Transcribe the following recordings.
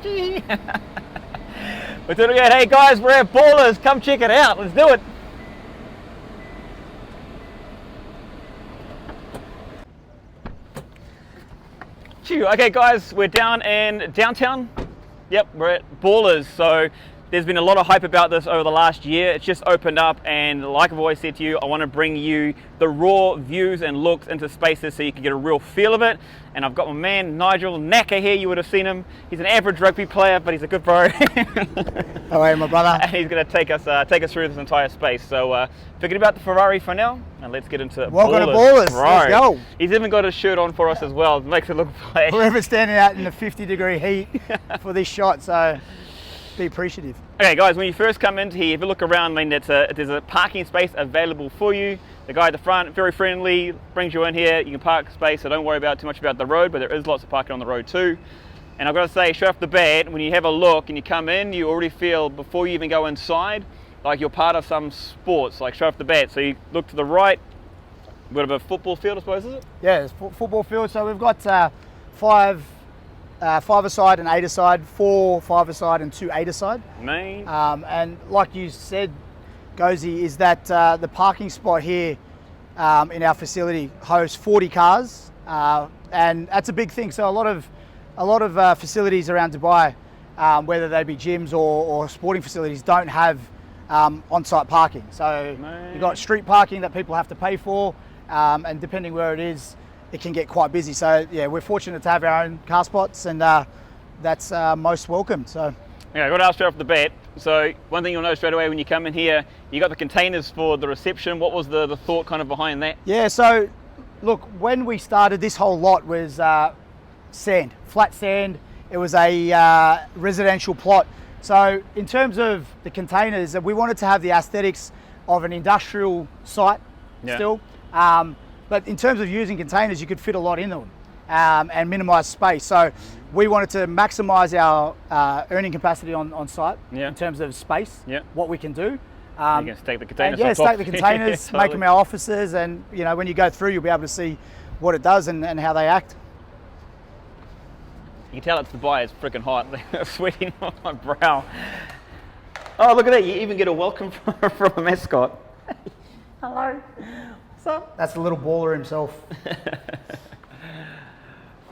Gee. We're doing it again. Hey guys, we're at Ballers. Come check it out. Let's do it. Okay guys, we're down in downtown. Yep, we're at Ballers. So there's been a lot of hype about this over the last year. It's just opened up, and like I've always said to you, I want to bring you the raw views and looks into spaces so you can get a real feel of it. And I've got my man Nigel Naka here. You would have seen him. He's an average rugby player, but he's a good bro. How are you, my brother? And he's going to take us through this entire space. So forget about the Ferrari for now, and let's get into Welcome Ballers. to Ballers. Let's go. He's even got his shirt on for us as well. It makes it look like Whoever's standing out in the 50-degree heat for this shot, so be appreciative. Okay guys, when you first come into here, if you look around, I mean, there's a parking space available for you. The guy at the front, very friendly, brings you in here. You can park space, so don't worry too much about the road, but there is lots of parking on the road too. And I've got to say, straight off the bat, when you have a look and you come in, you already feel, before you even go inside, like you're part of some sports, like straight off the bat. So you look to the right, a bit of a football field, I suppose, is it? Yeah, it's football field. So we've got five-a-side and eight-a-side, 4 5-a-side and 2 8-a-side. Main. And like you said, Gozy, is that the parking spot here in our facility hosts 40 cars, and that's a big thing. So a lot of facilities around Dubai, whether they be gyms or sporting facilities, don't have on-site parking. So you've got street parking that people have to pay for, and depending where it is, it can get quite busy. So yeah, we're fortunate to have our own car spots, and that's most welcome. So yeah, I got to ask straight off the bat. So one thing you'll know straight away when you come in here, you got the containers for the reception. What was the thought kind of behind that? Yeah, so look, when we started, this whole lot was sand, flat sand. It was a residential plot. So in terms of the containers, we wanted to have the aesthetics of an industrial site still. But in terms of using containers, you could fit a lot in them and minimize space. So we wanted to maximize our earning capacity on site in terms of space, what we can do. You can stack the containers. Yeah, stack the containers, totally. Make them our offices, and you know, when you go through, you'll be able to see what it does and how they act. You can tell it's Dubai, it's freaking hot. Sweating on my brow. Oh, look at that. You even get a welcome from a mascot. Hello. What's up? That's the little baller himself.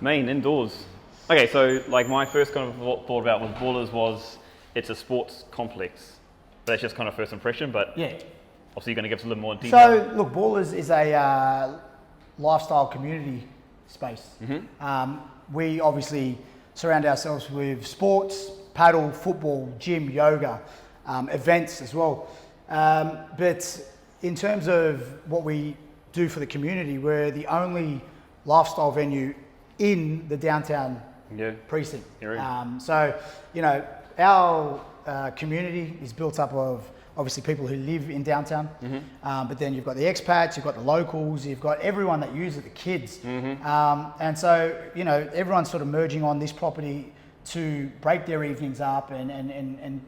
Main indoors. Okay, so like my first kind of thought about with Ballers was it's a sports complex. That's just kind of first impression, but yeah, obviously you're going to give us a little more detail. So look, Ballers is a lifestyle community space. We obviously surround ourselves with sports, paddle, football, gym, yoga, events as well. But in terms of what we do for the community, we're the only lifestyle venue in the downtown precinct. So, you know, our community is built up of obviously people who live in downtown, but then you've got the expats, you've got the locals, you've got everyone that uses it, the kids. And so, you know, everyone's sort of merging on this property to break their evenings up and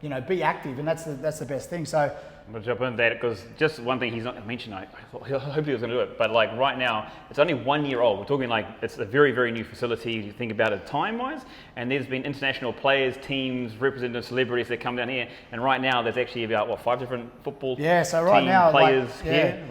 you know, be active, and that's the best thing. So I'm going to jump into that because just one thing he's not mentioned, I hope he was going to do it, but like right now, it's only 1 year old. We're talking like it's a very, very new facility. You think about it time-wise, and there's been international players, teams, representative celebrities that come down here, and right now there's actually about, 5 different football so right team now, players here?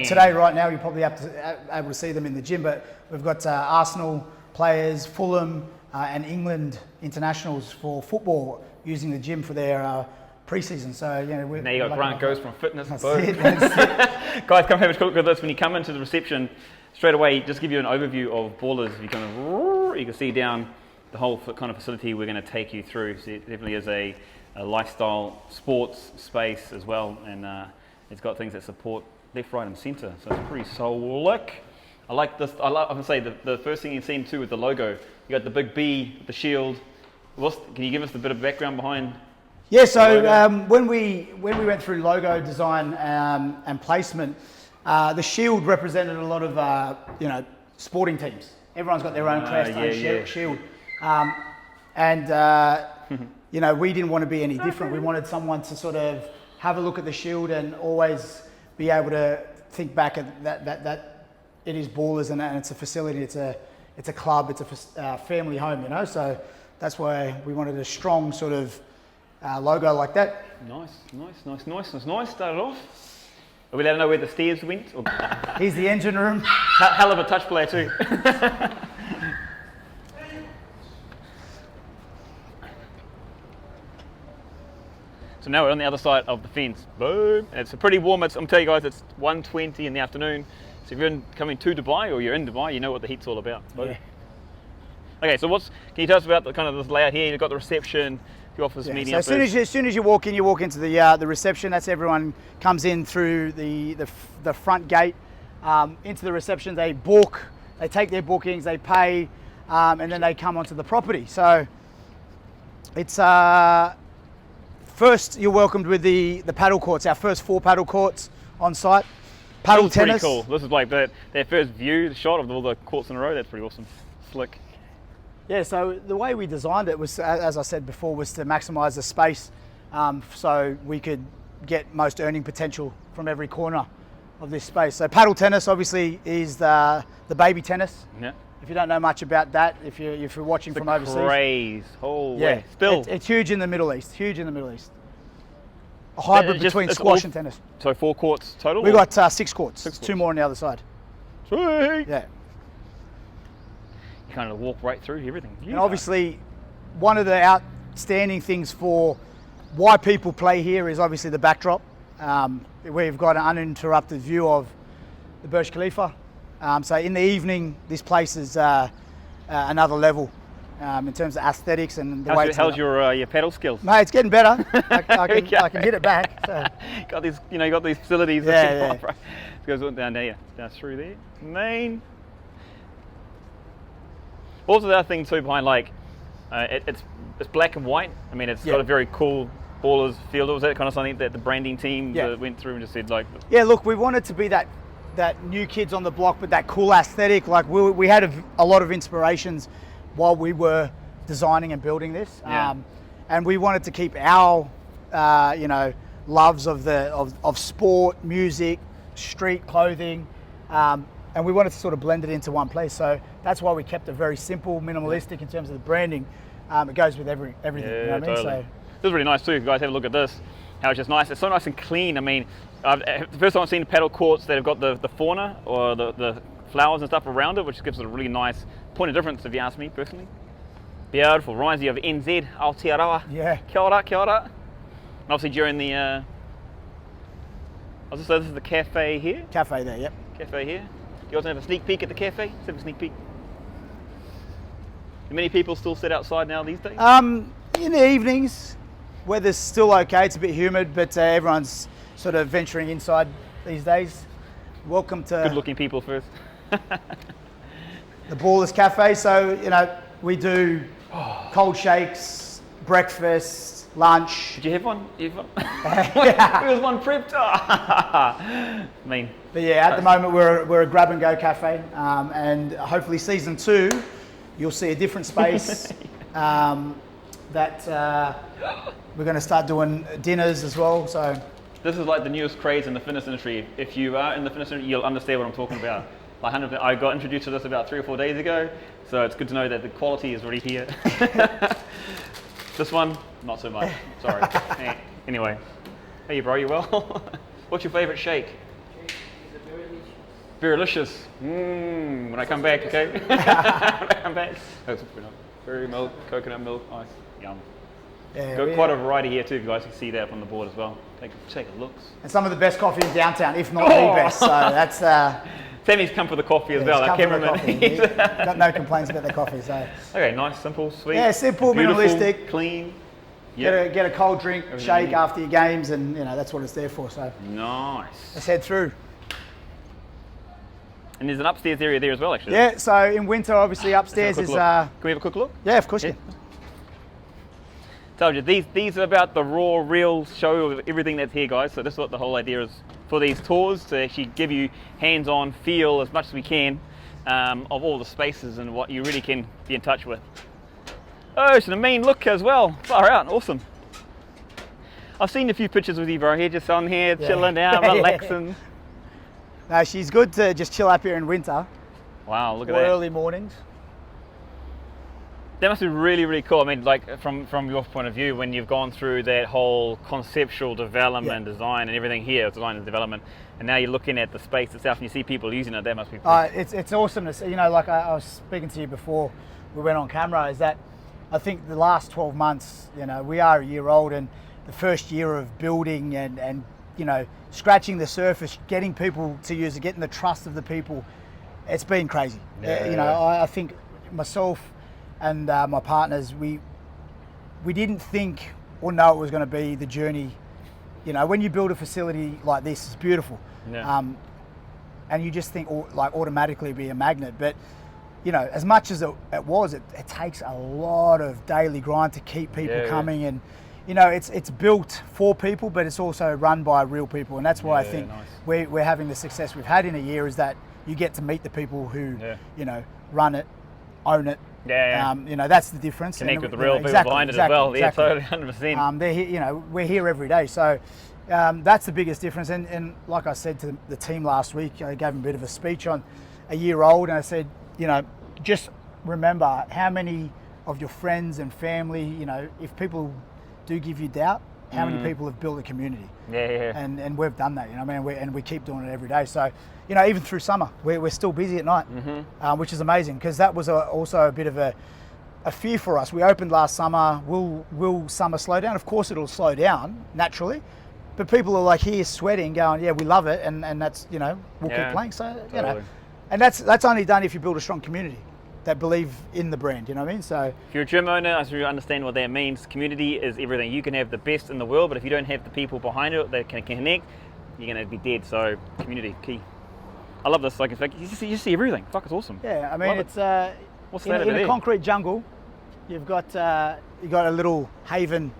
Today, right now, you probably able to see them in the gym, but we've got Arsenal players, Fulham, and England internationals for football using the gym for their pre-season. So, you know, now you got Grant Goes from fitness. That's it. Guys, come have a look at this. When you come into the reception, straight away, just give you an overview of Ballers. You can see down the whole kind of facility we're going to take you through. So it definitely is a lifestyle sports space as well, and it's got things that support left, right, and centre. So it's pretty slick. I like this. I'm going to say the first thing you've seen too with the logo. You got the big B, the shield. Can you give us a bit of background behind? Yeah, so when we went through logo design and placement, the shield represented a lot of you know, sporting teams. Everyone's got their own crest, own shield, you know, we didn't want to be any different. We wanted someone to sort of have a look at the shield and always be able to think back at that it is Ballers, and it's a facility, it's a club, it's a family home, you know. So that's why we wanted a strong sort of logo like that. Nice. Started off. Are we allowed to know where the stairs went? Or... Here's the engine room. Hell of a touch player too. So now we're on the other side of the fence. Boom. And it's pretty warm. I'm telling you guys, it's 1:20 in the afternoon. So if you're coming to Dubai or you're in Dubai, you know what the heat's all about. Yeah. Okay, so can you tell us about the kind of this layout here? You've got the reception, the office, meeting. So as soon as you walk in, into the reception. That's everyone comes in through the front gate into the reception. They book, they take their bookings, they pay, and then they come onto the property. So it's first you're welcomed with the paddle courts. Our first 4 paddle courts on site. Paddle tennis. Pretty cool. This is like their first view, the shot of all the courts in a row. That's pretty awesome. Slick. Yeah, so the way we designed it was, as I said before, was to maximise the space so we could get most earning potential from every corner of this space. So paddle tennis obviously is the baby tennis. Yeah. If you don't know much about that, if you're watching from overseas. Craze. Oh, yeah. Still. It's huge in the Middle East, A hybrid between squash and tennis. So 4 courts total? We got 6 courts, 2 more on the other side. Sweet. Yeah. You kind of walk right through everything. And obviously, one of the outstanding things for why people play here is obviously the backdrop. We've got an uninterrupted view of the Burj Khalifa. So in the evening, this place is another level in terms of aesthetics and the way. How's your paddle skills? Mate, it's getting better. I can hit it back. So. Got these, you got these facilities. Yeah. It goes down there, down through there. Main. Also, the other thing too behind, like, it's black and white. I mean, it's got a very cool ballers feel. Was that kind of something that the branding team went through and just said, like? Yeah, look, we wanted to be that new kids on the block, but that cool aesthetic. Like we had a lot of inspirations while we were designing and building this, and we wanted to keep our, loves of sport, music, street clothing. And we wanted to sort of blend it into one place. So that's why we kept it very simple, minimalistic in terms of the branding. It goes with everything. Yeah, you know what totally. I mean? So, this is really nice too. If you guys have a look at this, how it's just nice. It's so nice and clean. I mean, the first time I've seen paddle courts that have got the fauna or the flowers and stuff around it, which gives it a really nice point of difference, if you ask me personally. Beautiful. Reminds you of NZ, Aotearoa. Yeah. Kia ora, kia ora. And obviously during the, I was just saying, this is the cafe here. Cafe there, yep. Cafe here. You guys have a sneak peek at the cafe? Let's have a sneak peek. Do many people still sit outside now these days? In the evenings, weather's still okay. It's a bit humid, but everyone's sort of venturing inside these days. Welcome to good-looking people first. the Ballers Cafe. So we do cold shakes, breakfast, lunch. Did you have one? There was one prepped. Mean. But yeah, at the moment we're a grab and go cafe, and hopefully season 2, you'll see a different space. That we're going to start doing dinners as well. So this is like the newest craze in the fitness industry. If you are in the fitness industry, you'll understand what I'm talking about. Like 100%, I got introduced to this about 3 or 4 days ago, so it's good to know that the quality is already here. This one, not so much. Sorry. Anyway, hey bro, you well? What's your favourite shake? Very delicious. When I come back, okay? When I come back. Berry milk, coconut milk, ice. Yum. Yeah, Got quite a variety here too. If you guys can see that up on the board as well. Take a look. And some of the best coffee in downtown, if not the best. So that's. Sammy's come for the coffee as well. Our cameraman. Got no complaints about the coffee. So. Okay, nice, simple, sweet. Yeah, simple, minimalistic, clean. Yep. Get a cold drink, shake after your games, and that's what it's there for. So. Nice. Let's head through. And there's an upstairs area there as well, actually. Yeah, so in winter, obviously, upstairs is... Can we have a quick look? Yeah, of course you can. Told you, these are about the raw, real show of everything that's here, guys. So this is what the whole idea is for these tours, to actually give you hands-on feel as much as we can of all the spaces and what you really can be in touch with. Oh, it's a mean look as well. Far out, awesome. I've seen a few pictures with you, bro, here, just on here, chilling out, relaxing. No, she's good to just chill up here in winter. Wow, look at or that. early mornings. That must be really, really cool. I mean, like from your point of view, when you've gone through that whole conceptual development, design, and everything here, design and development, and now you're looking at the space itself and you see people using it. That must be pretty it's awesome to see. You know, like I was speaking to you before we went on camera, is that I think the last 12 months, you know, we are a year old, and the first year of building and you know, scratching the surface, getting people to use it, getting the trust of the people, it's been crazy. You know, I think myself and my partners, we didn't think or know it was going to be the journey. You know, when you build a facility like this, it's beautiful, and you just think like automatically be a magnet. But you know, as much as it takes a lot of daily grind to keep people coming, and you know, it's built for people, but it's also run by real people, and that's why I think we're having the success we've had in a year, is that you get to meet the people who you know, run it, own it. You know, that's the difference. Connect with the real people behind it as well. Yeah, totally, 100%. They're here, you know, we're here every day, so that's the biggest difference. And like I said to the team last week, I gave them a bit of a speech on a year old, and I said, you know, just remember how many of your friends and family, you know, if people do give you doubt, how many people have built a community. And we've done that, you know, I mean, we keep doing it every day. So, you know, even through summer, we're still busy at night, which is amazing, because that was also a bit of a fear for us. We opened last summer. Will summer slow down? Of course it'll slow down naturally, but people are like here sweating, going, yeah, we love it, and that's, you know, we'll keep playing. So you know, and that's only done if you build a strong community that believe in the brand, you know what I mean? So if you're a gym owner, I should understand what that means. Community is everything. You can have the best in the world, but if you don't have the people behind it that can connect, you're going to be dead. So community, key. I love this. Like, it's like you see everything. Fuck, it's awesome. Yeah, I mean, it's what's in a concrete jungle. You've got a little haven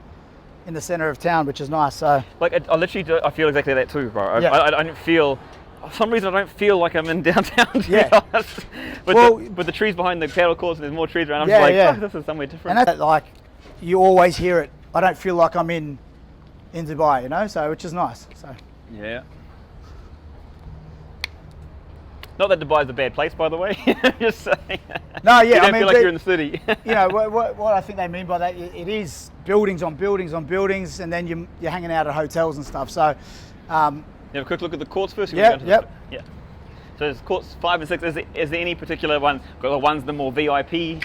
in the center of town, which is nice. So like, I feel exactly that too, bro. I don't feel. For some reason, I don't feel like I'm in downtown, to be honest. With the trees behind the paddle courts, and there's more trees around, I'm just like, fuck, this is somewhere different. And that's like, you always hear it. I don't feel like I'm in Dubai, you know, so which is nice. So yeah. Not that Dubai is a bad place, by the way. Just saying. No, yeah, you don't I mean, feel like you're in the city. You know what I think they mean by that. It is buildings on buildings on buildings, and then you're hanging out at hotels and stuff. So. You have a quick look at the courts first? Yeah. So there's courts 5 and 6. Is there any particular one? Got the ones the more VIP?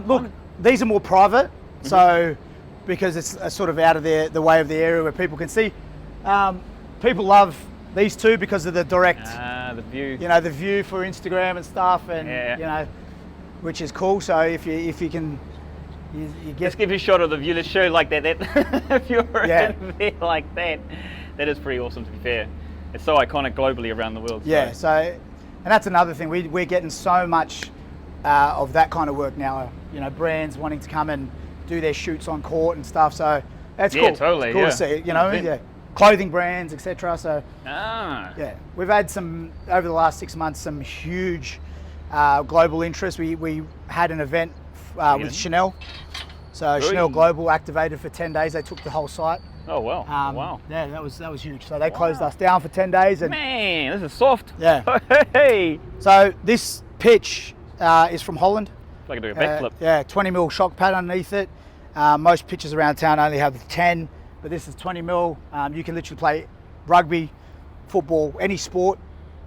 Look, these are more private, so because it's sort of out of the way of the area where people can see. People love these two because of the direct, the view. You know, the view for Instagram and stuff, and you know, which is cool. So if you can, you get. Let's give you a shot of the view. Let's show like that. If you're in there like that. That is pretty awesome, to be fair. It's so iconic globally around the world. Yeah, so and that's another thing. We're getting so much of that kind of work now. You know, brands wanting to come and do their shoots on court and stuff. So that's cool. Totally. It's cool to see. You know, clothing brands, etc. So yeah, we've had some over the last 6 months some huge global interest. We had an event with Chanel. So Chanel Global activated for 10 days. They took the whole site. Oh wow! Wow! Yeah, that was huge. So they closed us down for 10 days. And man, this is soft. Yeah. Hey. So this pitch is from Holland. Like I do a backflip. Yeah, 20 mil shock pad underneath it. Most pitches around town only have 10, but this is 20 mil. You can literally play rugby, football, any sport.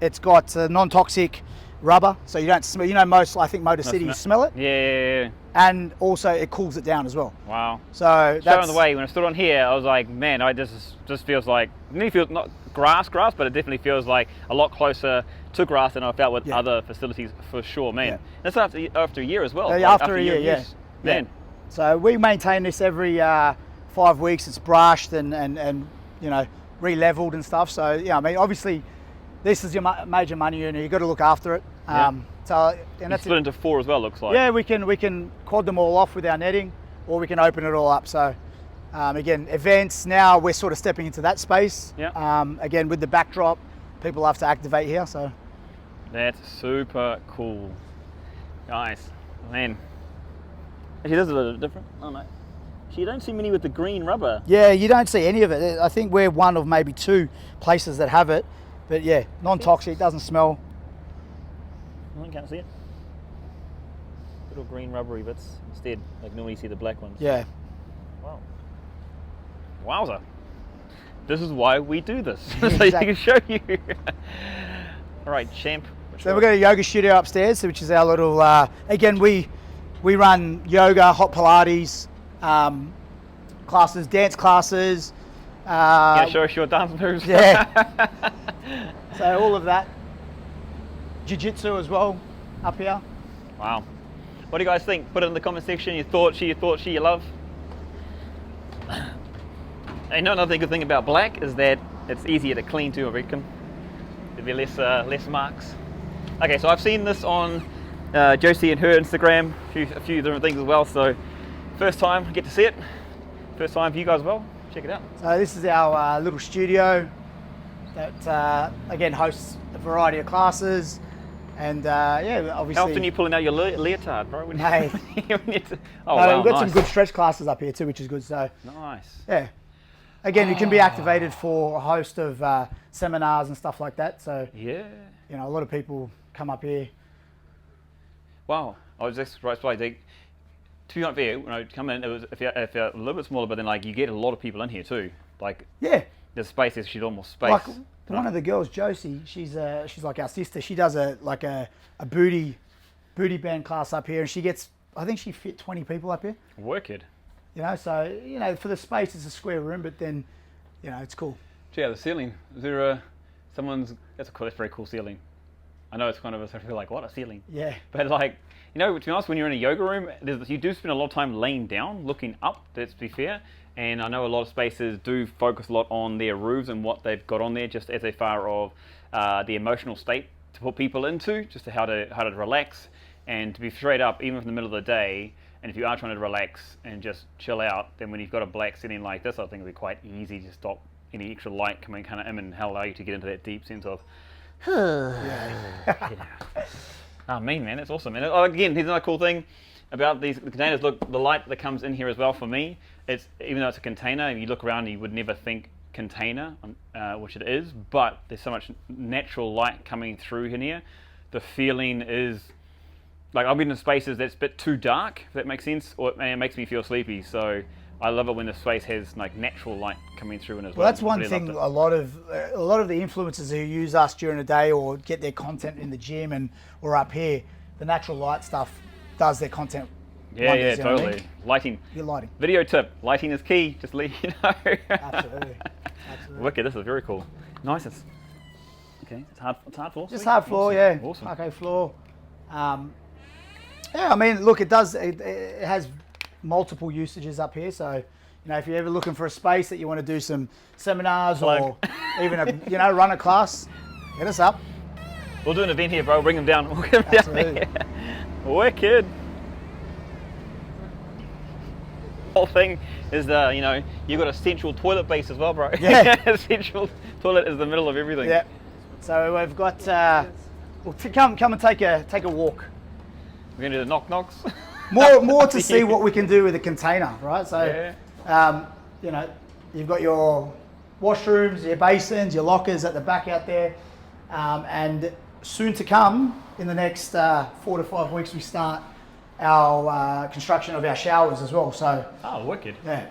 It's got non-toxic rubber, so you don't smell. You know, I think Motor City, you smell it. Yeah. And also it cools it down as well. Wow. So that's the way when I stood on here, I was like, man, just feels like, it feels not grass, but it definitely feels like a lot closer to grass than I felt with other facilities for sure, man. That's after a year as well. After a year, man. So we maintain this every 5 weeks. It's brushed and you know, re-leveled and stuff. So yeah, I mean, obviously, this is your major money earner. You got to look after it. So and that's split into 4 as well. Looks like. Yeah, we can quad them all off with our netting, or we can open it all up. So again, events. Now we're sort of stepping into that space. Yeah. Again, with the backdrop, people have to activate here. So that's super cool. Nice, man. Actually, this is a little different. Oh no. You don't see many with the green rubber. Yeah, you don't see any of it. I think we're one of maybe 2 places that have it. But yeah, non-toxic, doesn't smell. I can't see it. little green rubbery bits instead. Like normally you see the black ones. Yeah. Wow. Wowza. This is why we do this. So Exactly. you can show you. All right, champ. So we've got a yoga studio upstairs, which is our little, again, we run yoga, hot Pilates, classes, dance classes. Yeah, show us your dance moves. Yeah. So all of that. Jiu-jitsu as well, up here. Wow. What do you guys think? Put it in the comment section. Your thoughts, you love. And another good thing about black is that it's easier to clean too, I reckon. There'll be less marks. Okay, so I've seen this on Josie and her Instagram, a few different things as well. So first time I get to see it. First time for you guys as well. Check it out. So this is our little studio that again hosts a variety of classes, and yeah, obviously. How often are you pulling out your leotard, bro? Hey. Oh, no, wow, we've got nice. some good stretch classes up here too, which is good. So Nice. yeah, again, you can be activated for a host of seminars and stuff like that. So Yeah. you know, a lot of people come up here. Wow. I was just right. To be honest, when I come in, it was if you're a little bit smaller, but then like you get a lot of people in here too. Like Yeah, there's space. She's almost space. like one of the girls, Josie, she's like our sister. She does a booty band class up here, and she gets, I think she fit 20 people up here. Work it. You know, so you know, for the space, it's a square room, but then, you know, it's cool. Yeah, the ceiling. Is there that's a very cool ceiling. I know it's kind of I feel like what a ceiling. Yeah. But like, you know, to be honest, when you're in a yoga room, you do spend a lot of time laying down, looking up. Let's be fair. And I know a lot of spaces do focus a lot on their roofs and what they've got on there, just as a far of the emotional state to put people into, just how to relax and to be straight up, even in the middle of the day. And if you are trying to relax and just chill out, then when you've got a black ceiling like this, I think it'll be quite easy to stop any extra light coming kind of in and allow you to get into that deep sense of. Oh, mean man, that's awesome. And again, here's another cool thing about the containers. Look, the light that comes in here as well for me, it's even though it's a container, and you look around, you would never think container, which it is, but there's so much natural light coming through in here. The feeling is like I've been in spaces that's a bit too dark, if that makes sense, and it makes me feel sleepy. So I love it when the space has like natural light coming through in as well. Well, that's one thing. A lot of the influencers who use us during the day or get their content in the gym or up here, the natural light stuff does their content. Yeah, wonders, you know what I totally. mean? Lighting. Your lighting. Video tip: lighting is key. Just leave, Absolutely. Wicked. This is very cool. Nice. Okay. It's hard floor. Just sweet. hard floor, Awesome. yeah. Awesome. Okay, floor. Yeah, I mean, look, it does. It has multiple usages up here. So, you know, if you're ever looking for a space that you want to do some seminars or even run a class, hit us up. We'll do an event here, bro. Bring them down. We'll get them down here. Wicked. Whole thing is you've got a central toilet base as well, bro. Yeah. Central toilet is the middle of everything. Yeah. So we've got. Well, come and take a walk. We're gonna do the knock knocks. More to see what we can do with a container, right? So, Yeah. You've got your washrooms, your basins, your lockers at the back out there, and soon to come in the next 4 to 5 weeks we start our construction of our showers as well. So. Oh, wicked. Yeah.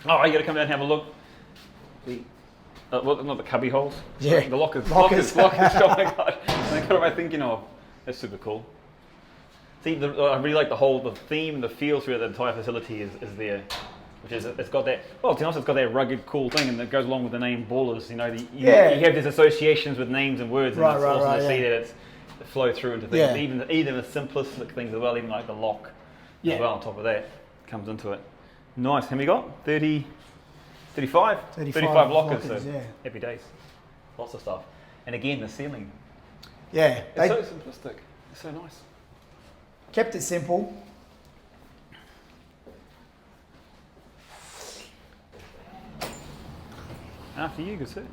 Oh, you gotta come down and have a look. Not the cubby holes. Yeah. The lockers. Lockers. Oh my god. What am I thinking of? That's super cool. See, I really like the theme and the feel through the entire facility is there. Which is, it's got that, well, to be honest, it's got that rugged, cool thing, and that goes along with the name Ballers. You have these associations with names and words, and it's awesome to see that it's flow through into things. Yeah. Even the simplistic things as well, even like the lock as well on top of that comes into it. Nice. How many got? 35 lockers, so happy days. Lots of stuff. And again, the ceiling. Yeah. It's so simplistic. It's so nice. Kept it simple. After you, good sir.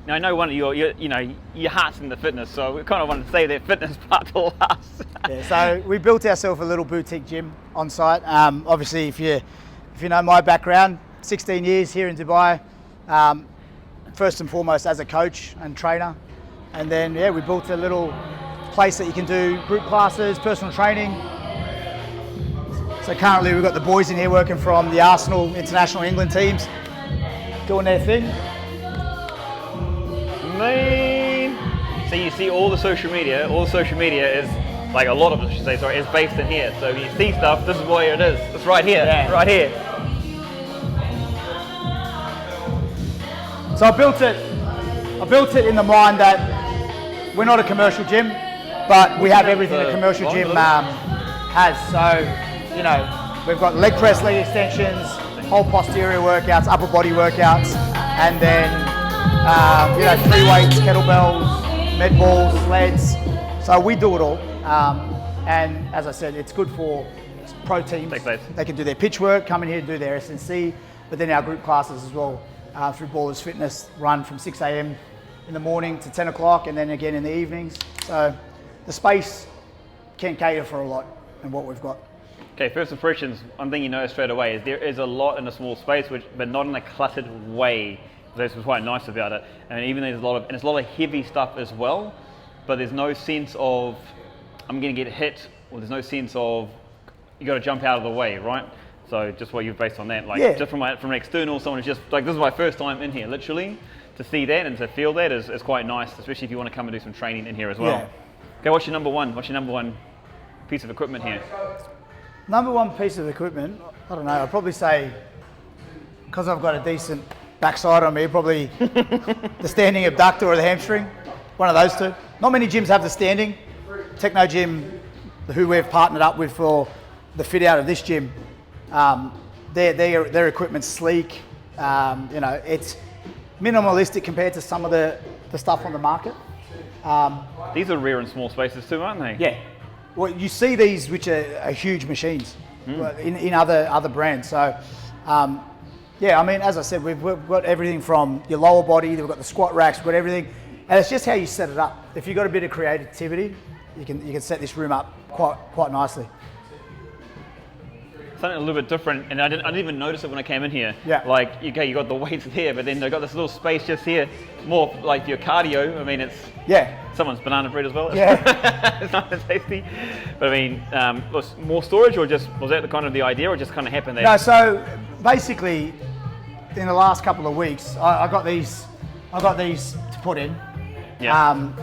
Now I know one of your heart's in the fitness, so we kind of want to save that fitness part to last. Yeah, so we built ourselves a little boutique gym on site. Obviously, if you know my background, 16 years here in Dubai, first and foremost as a coach and trainer, and then we built a little place that you can do group classes, personal training. So currently we've got the boys in here working from the Arsenal International England teams, doing their thing. So you see all the social media is, like a lot of it, I should say, sorry, is based in here. So when you see stuff, this is where it is. It's right here, right here. So I built it in the mind that we're not a commercial gym, but we have everything a commercial gym has. So, you know, we've got leg press, leg extensions, whole posterior workouts, upper body workouts, and then, you know, free weights, kettlebells, med balls, sleds. So we do it all. And as I said, it's good for pro teams. They can do their pitch work, come in here and do their SNC, but then our group classes as well. Through Ballers Fitness, run from 6 a.m. in the morning to 10 o'clock and then again in the evenings. So the space can cater for a lot in what we've got. Okay, first impressions, one thing you notice straight away is there is a lot in a small space, but not in a cluttered way. That's what's quite nice about it. And even there's it's a lot of heavy stuff as well, but there's no sense of, I'm gonna get hit, or there's no sense of, you gotta jump out of the way, right? So just what you've based on that, like just from an external, someone who's just like, this is my first time in here, literally, to see that and to feel that is quite nice, especially if you want to come and do some training in here as well. Okay, what's your number one? What's your number one piece of equipment here? Number one piece of equipment, I don't know, I'd probably say, because I've got a decent backside on me, probably the standing abductor or the hamstring, one of those two. Not many gyms have the standing. Techno Gym, who we've partnered up with for the fit out of this gym, their equipment's sleek. You know, it's minimalistic compared to some of the stuff on the market. These are rare in small spaces too, aren't they? Yeah. Well, you see these, which are huge machines in other brands. So, yeah, I mean, as I said, we've got everything from your lower body. We've got the squat racks. We've got everything, and it's just how you set it up. If you've got a bit of creativity, you can set this room up quite nicely. Something a little bit different, and I didn't even notice it when I came in here. Yeah. Like, okay, you got the weights there, but then they've got this little space just here, more like your cardio. I mean, it's someone's banana bread as well. Yeah. It's not that tasty, but I mean, was more storage, or was that the kind of the idea, or just kind of happened there? No, so basically, in the last couple of weeks, I got these to put in. Yeah.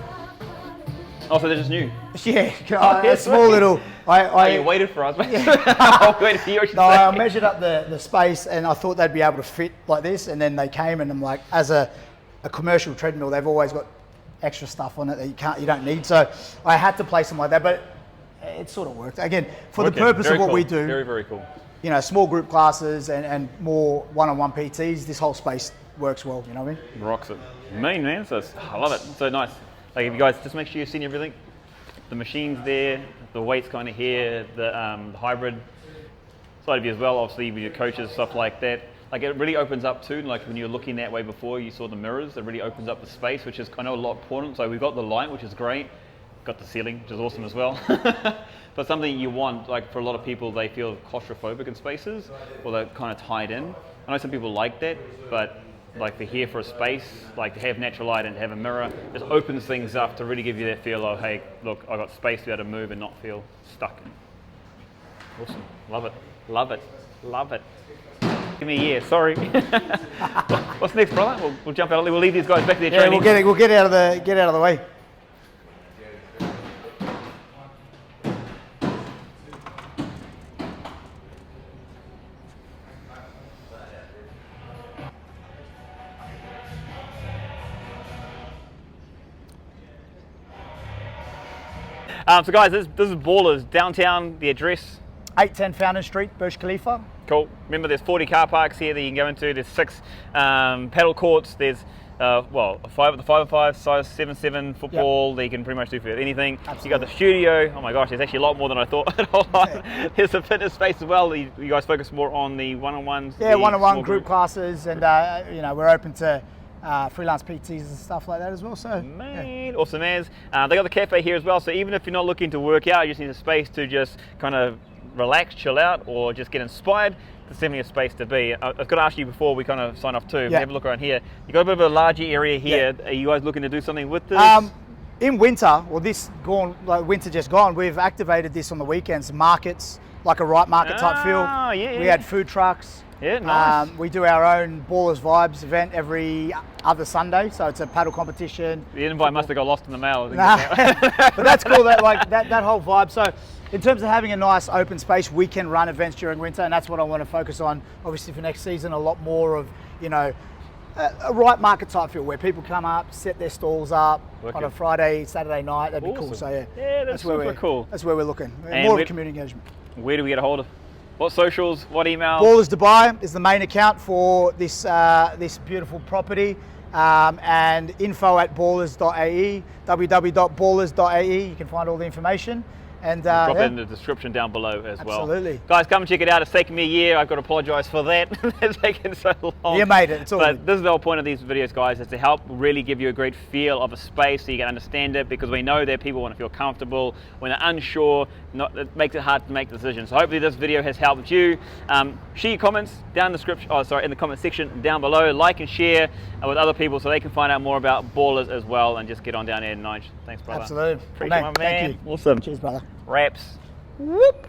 Oh, so they're just new? Yeah, a small little. You waited for us. Yeah. I waited for you. I measured up the space, and I thought they'd be able to fit like this. And then they came, and I'm like, as a commercial treadmill, they've always got extra stuff on it that you don't need. So I had to place them like that, but it sort of worked. Again, for the purpose of what we do. Very, very cool. You know, small group classes and more one-on-one PTs. This whole space works well. You know what I mean? Rocks it. Mean, man. So I love it. So nice. Like, if you guys just make sure you've seen everything. The machine's there, the weight's kind of here, the hybrid side of you as well, obviously with your coaches, stuff like that. Like, it really opens up too, like when you were looking that way before, you saw the mirrors, it really opens up the space, which is, I know, a lot important. So we've got the light, which is great, got the ceiling, which is awesome as well. But something you want, like for a lot of people, they feel claustrophobic in spaces, or they're kind of tied in. I know some people like that, but like for here for a space, like to have natural light and to have a mirror, just opens things up to really give you that feel of, hey, look, I've got space to be able to move and not feel stuck. Awesome. Love it. Love it. Love it. Give me a year. Sorry. What's next, brother? We'll jump out. We'll leave these guys back to their training. We'll get out of the way. So guys, this is Ballers, downtown, the address? 810 Fountain Street, Burj Khalifa. Cool. Remember, there's 40 car parks here that you can go into. There's 6 paddle courts. There's, a 5-on-5, size 7-7 football that you can pretty much do for anything. Absolutely. You got the studio. Oh my gosh, there's actually a lot more than I thought. There's a fitness space as well. You guys focus more on the one-on-ones? Yeah, one-on-one group classes, and you know, we're open to freelance PTs and stuff like that as well. So, awesome as. They got the cafe here as well, so even if you're not looking to work out, you just need a space to just kind of relax, chill out, or just get inspired, there's definitely a space to be. I've got to ask you before we kind of sign off too, have a look around here. You got a bit of a larger area here. Are you guys looking to do something with this? in winter, well, winter just gone, we've activated this on the weekends, markets, like a right market type feel. Yeah. We had food trucks. Yeah, nice. We do our own Ballers Vibes event every other Sunday, so it's a paddle competition. The invite must have got lost in the mail. Nah. But that's cool, that whole vibe. So in terms of having a nice open space, we can run events during winter, and that's what I want to focus on. Obviously for next season, a lot more of, a right market type feel where people come up, set their stalls up on a Friday, Saturday night. That'd be cool. So yeah, that's super cool. That's where we're looking. And More of community engagement. Where do we get a hold of? What socials? What email? Ballers Dubai is the main account for this this beautiful property, and info@ballers.ae, www.ballers.ae. You can find all the information. And drop it in the description down below as well. Absolutely. Guys, come and check it out. It's taken me a year. I've got to apologise for that. It's taken so long. You made it. It's all But good. this is the whole point of these videos, guys, is to help really give you a great feel of a space so you can understand it, because we know that people want to feel comfortable. When they're unsure, it makes it hard to make decisions. So hopefully this video has helped you. Share your comments down in the comment section down below. Like and share with other people so they can find out more about Ballers as well, and just get on down there and Nige. Thanks, brother. Absolutely. Appreciate it, my man. Thank you. Awesome. Cheers, brother. Raps. Whoop.